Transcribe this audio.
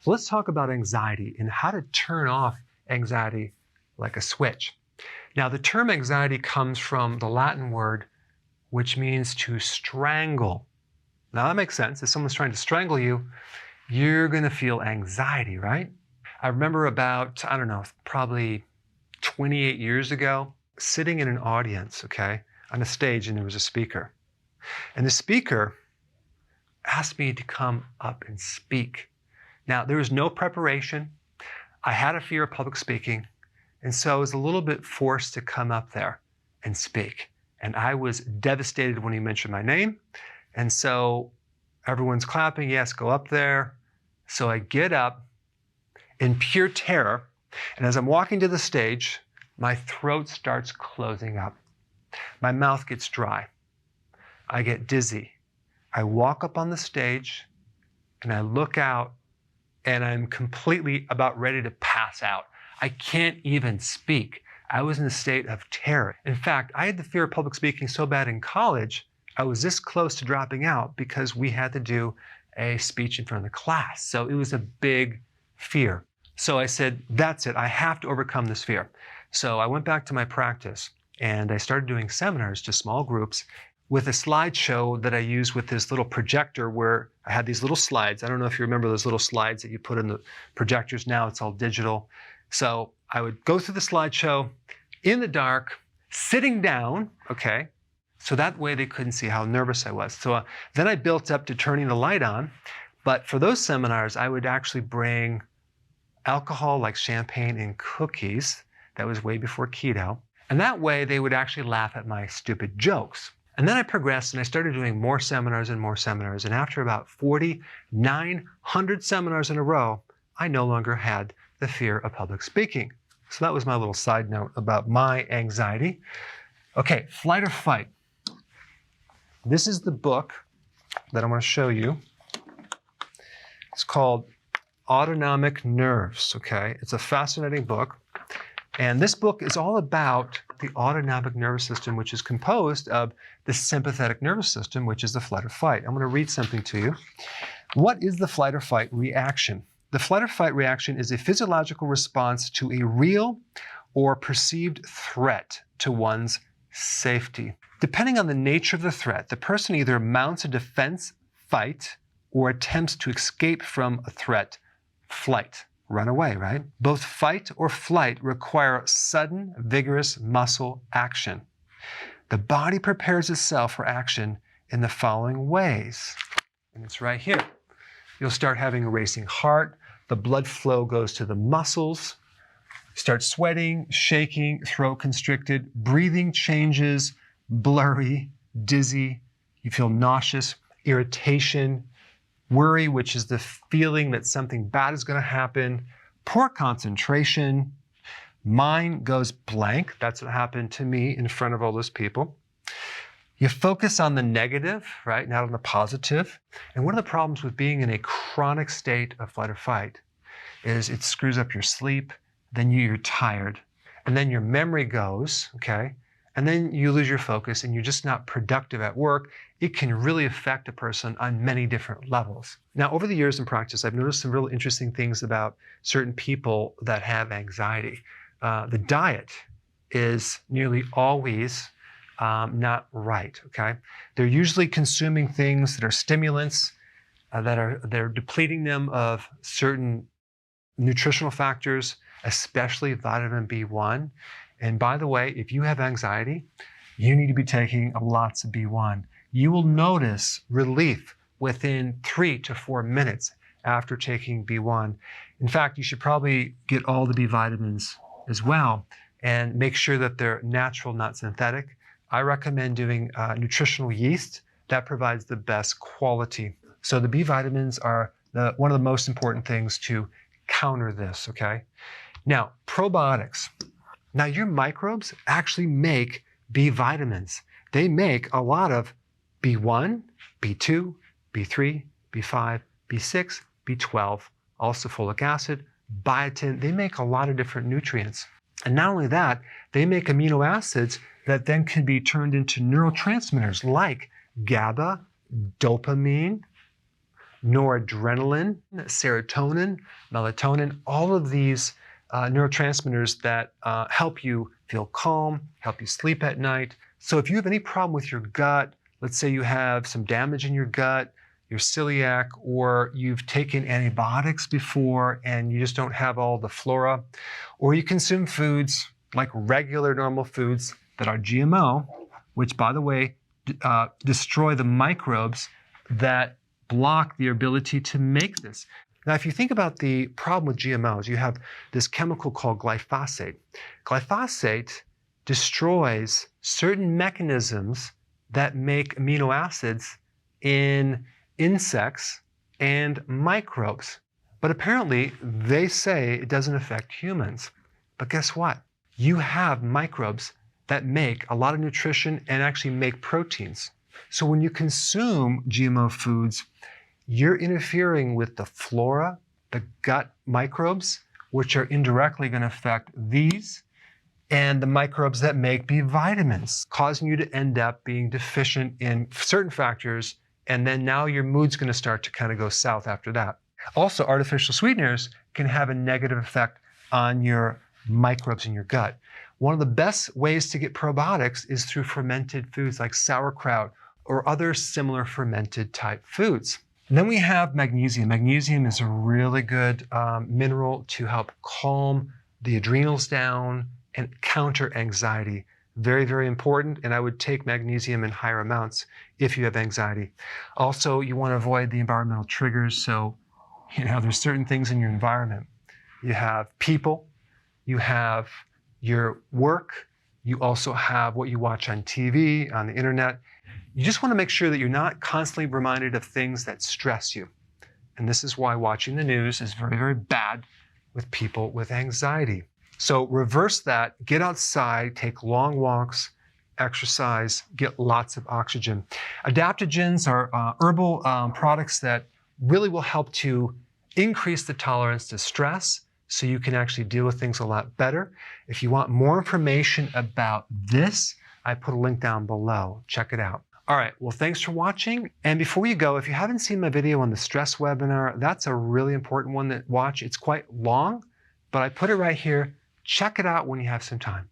So let's talk about anxiety and how to turn off anxiety like a switch. Now, the term anxiety comes from the Latin word, which means to strangle. Now, that makes sense. If someone's trying to strangle you, you're going to feel anxiety, right? I remember about, I don't know, probably 28 years ago, sitting in an audience, okay, on a stage, and there was a speaker. And the speaker asked me to come up and speak. Now, there was no preparation. I had a fear of public speaking, and so I was a little bit forced to come up there and speak. And I was devastated when he mentioned my name. And so everyone's clapping, yes, go up there. So I get up in pure terror, and as I'm walking to the stage, my throat starts closing up. My mouth gets dry. I get dizzy. I walk up on the stage, and I look out, and I'm completely about ready to pass out. I can't even speak. I was in a state of terror. In fact, I had the fear of public speaking so bad in college, I was this close to dropping out because we had to do a speech in front of the class. So it was a big fear. So I said, that's it. I have to overcome this fear. So I went back to my practice and I started doing seminars to small groups with a slideshow that I used with this little projector where I had these little slides. I don't know if you remember those little slides that you put in the projectors. Now it's all digital. So I would go through the slideshow in the dark, sitting down, okay? So that way they couldn't see how nervous I was. So then I built up to turning the light on. But for those seminars, I would actually bring alcohol like champagne and cookies. That was way before keto. And that way they would actually laugh at my stupid jokes. And then I progressed and I started doing more seminars and more seminars. And after about 4,900 seminars in a row, I no longer had the fear of public speaking. So that was my little side note about my anxiety. Okay, flight or fight. This is the book that I want to show you. It's called Autonomic Nerves, okay? It's a fascinating book. And this book is all about the autonomic nervous system, which is composed of the sympathetic nervous system, which is the flight or fight. I'm going to read something to you. What is the flight or fight reaction? The flight or fight reaction is a physiological response to a real or perceived threat to one's safety. Depending on the nature of the threat, the person either mounts a defense, fight, or attempts to escape from a threat, flight. Run away, right? Both fight or flight require sudden, vigorous muscle action. The body prepares itself for action in the following ways. And it's right here. You'll start having a racing heart. The blood flow goes to the muscles. Start sweating, shaking, throat constricted, breathing changes, blurry, dizzy. You feel nauseous, irritation, worry, which is the feeling that something bad is going to happen, poor concentration, mind goes blank. That's what happened to me in front of all those people. You focus on the negative, right, not on the positive. And one of the problems with being in a chronic state of flight or fight is it screws up your sleep, then you're tired, and then your memory goes, okay, and then you lose your focus and you're just not productive at work. It can really affect a person on many different levels. Now, over the years in practice, I've noticed some really interesting things about certain people that have anxiety. The diet is nearly always not right, okay? They're usually consuming things that are stimulants, they're depleting them of certain nutritional factors, especially vitamin B1. And by the way, if you have anxiety, you need to be taking lots of B1. You will notice relief within 3 to 4 minutes after taking B1. In fact, you should probably get all the B vitamins as well and make sure that they're natural, not synthetic. I recommend doing nutritional yeast. That provides the best quality. So the B vitamins are one of the most important things to counter this, okay? Now, probiotics. Now, your microbes actually make B vitamins. They make a lot of B1, B2, B3, B5, B6, B12, also folic acid, biotin. They make a lot of different nutrients. And not only that, they make amino acids that then can be turned into neurotransmitters like GABA, dopamine, noradrenaline, serotonin, melatonin, all of these neurotransmitters that help you feel calm, help you sleep at night. So if you have any problem with your gut, let's say you have some damage in your gut, you're celiac, or you've taken antibiotics before and you just don't have all the flora, or you consume foods like regular normal foods that are GMO, which by the way, destroy the microbes that block the ability to make this. Now, if you think about the problem with GMOs, you have this chemical called glyphosate. Glyphosate destroys certain mechanisms that make amino acids in insects and microbes. But apparently, they say it doesn't affect humans. But guess what? You have microbes that make a lot of nutrition and actually make proteins. So when you consume GMO foods, you're interfering with the flora, the gut microbes, which are indirectly going to affect these, and the microbes that make B vitamins, causing you to end up being deficient in certain factors, and then now your mood's going to start to kind of go south after that. Also, artificial sweeteners can have a negative effect on your microbes in your gut. One of the best ways to get probiotics is through fermented foods like sauerkraut or other similar fermented type foods. And then we have magnesium. Magnesium is a really good mineral to help calm the adrenals down and counter anxiety. Very, very important. And I would take magnesium in higher amounts if you have anxiety. Also, you want to avoid the environmental triggers. So, there's certain things in your environment. You have people, you have your work, you also have what you watch on TV, on the internet. You just want to make sure that you're not constantly reminded of things that stress you. And this is why watching the news is very, very bad with people with anxiety. So reverse that, get outside, take long walks, exercise, get lots of oxygen. Adaptogens are herbal products that really will help to increase the tolerance to stress so you can actually deal with things a lot better. If you want more information about this, I put a link down below. Check it out. All right, well, thanks for watching. And before you go, if you haven't seen my video on the stress webinar, that's a really important one to watch. It's quite long, but I put it right here. Check it out when you have some time.